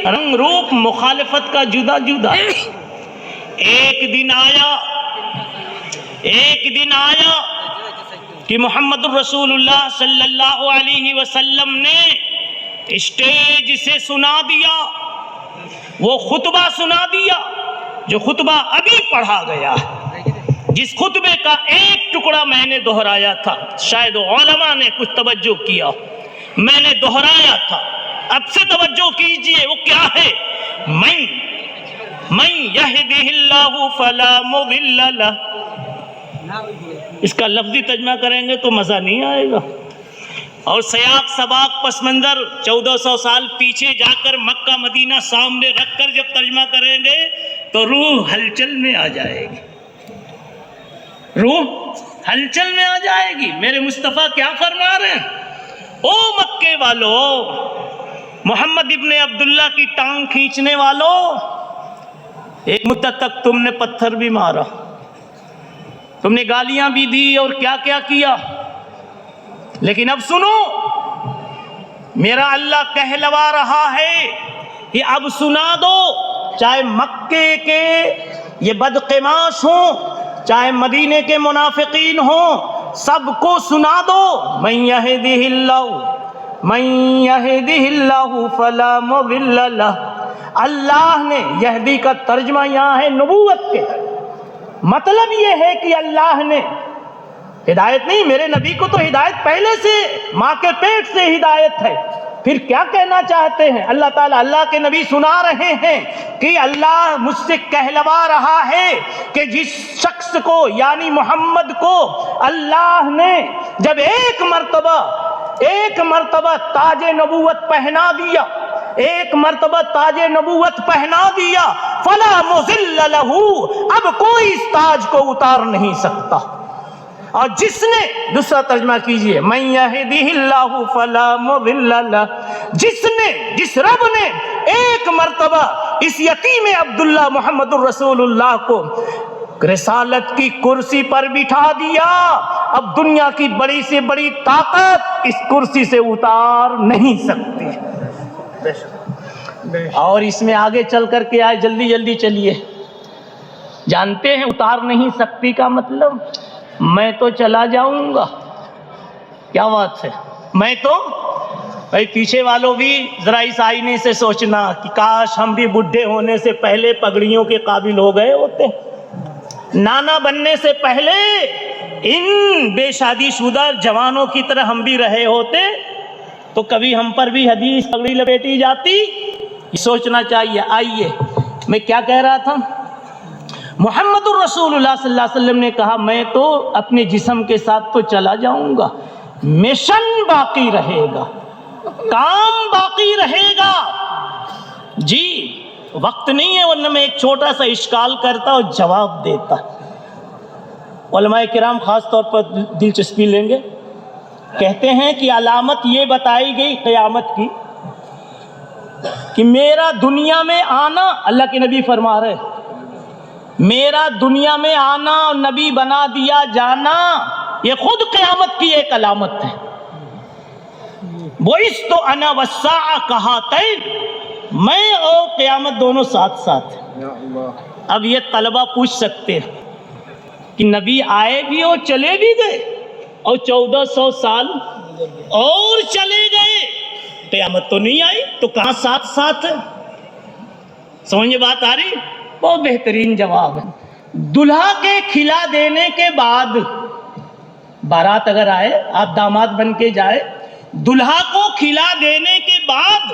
رنگ روپ مخالفت کا جدا جدا. ایک دن آیا کہ محمد الرسول اللہ صلی اللہ علیہ وسلم نے اسٹیج سے سنا دیا، وہ خطبہ سنا دیا جو خطبہ ابھی پڑھا گیا، جس خطبے کا ایک ٹکڑا میں نے دہرایا تھا. شاید علماء نے کچھ توجہ کیا، میں نے دہرایا تھا. اب سے توجہ کیجئے، وہ کیا ہے؟ من یہدہ اللہ فلا مضل لہ. اس کا لفظی ترجمہ کریں گے تو مزہ نہیں آئے گا، اور سیاق سباق پس منظر 1400 سال پیچھے جا کر مکہ مدینہ سامنے رکھ کر جب ترجمہ کریں گے تو روح ہلچل میں آ جائے گی. روح ہلچل میں آ جائے گی. میرے مصطفیٰ کیا فرما رہے ہیں؟ او مکے والو، محمد ابن عبداللہ کی ٹانگ کھینچنے والو، ایک مدت تک تم نے پتھر بھی مارا، تم نے گالیاں بھی دی اور کیا کیا کیا، لیکن اب سنو، میرا اللہ کہلوا رہا ہے کہ اب سنا دو. چاہے مکے کے یہ بدقماش ہوں، چاہے مدینے کے منافقین ہوں، سب کو سنا دو. من یہدہ اللہ فلا مضل لہ. اللہ نے، یہدی کا ترجمہ یہاں ہے نبوت کے، مطلب یہ ہے کہ اللہ نے ہدایت نہیں، میرے نبی کو تو ہدایت پہلے سے ماں کے پیٹ سے ہدایت ہے. پھر کیا کہنا چاہتے ہیں اللہ تعالیٰ؟ اللہ کے نبی سنا رہے ہیں کہ اللہ مجھ سے کہلوا رہا ہے کہ جس شخص کو یعنی محمد کو اللہ نے جب ایک مرتبہ تاج نبوت پہنا دیا، ایک مرتبہ تاج نبوت پہنا دیا، فلا مضل لہ، اب کوئی اس تاج کو اتار نہیں سکتا. اور جس نے، دوسرا ترجمہ کیجئے، من یہدہ اللہ فلا مضل لہ، جس رب نے ایک مرتبہ اس یتیم عبداللہ محمد الرسول اللہ کو رسالت کی کرسی پر بٹھا دیا، اب دنیا کی بڑی سے بڑی طاقت اس کرسی سے اتار نہیں سکتی. اور اس میں آگے چل کر کے آئے، جلدی جلدی چلیے. جانتے ہیں اتار نہیں سکتی کا مطلب؟ میں تو چلا جاؤں گا. کیا بات ہے؟ میں تو، بھائی پیچھے والوں بھی ذرا اس آئینے سے سوچنا کہ کاش ہم بھی بڈھے ہونے سے پہلے پگڑیوں کے قابل ہو گئے ہوتے، نانا بننے سے پہلے ان بے شادی شدہ جوانوں کی طرح ہم بھی رہے ہوتے تو کبھی ہم پر بھی حدیث پگڑی لپیٹی جاتی. سوچنا چاہیے. آئیے، میں کیا کہہ رہا تھا؟ محمد الرسول اللہ صلی اللہ علیہ وسلم نے کہا میں تو اپنے جسم کے ساتھ تو چلا جاؤں گا، مشن باقی رہے گا، کام باقی رہے گا. جی وقت نہیں ہے، ورنہ میں ایک چھوٹا سا اشکال کرتا اور جواب دیتا. علماء کرام خاص طور پر دلچسپی لیں گے. کہتے ہیں کہ علامت یہ بتائی گئی قیامت کی کہ میرا دنیا میں آنا، اللہ کے نبی فرما رہے میرا دنیا میں آنا اور نبی بنا دیا جانا یہ خود قیامت کی ایک علامت ہے. بُعِثْتُ أَنَا وَالسَّاعَةُ كَهَاتَيْنِ، میں اور قیامت دونوں ساتھ ساتھ ہیں. اب یہ طلبہ پوچھ سکتے ہیں کہ نبی آئے بھی اور چلے بھی گئے اور 1400 سال اور چلے گئے، قیامت تو نہیں آئی، تو کہاں ساتھ ساتھ ہے؟ سمجھے بات آ رہی؟ بہت بہترین جواب ہے. دلہا کے کھلا دینے کے بعد، بارات اگر آئے، آپ داماد بن کے جائے، دلہا کو کھلا دینے کے بعد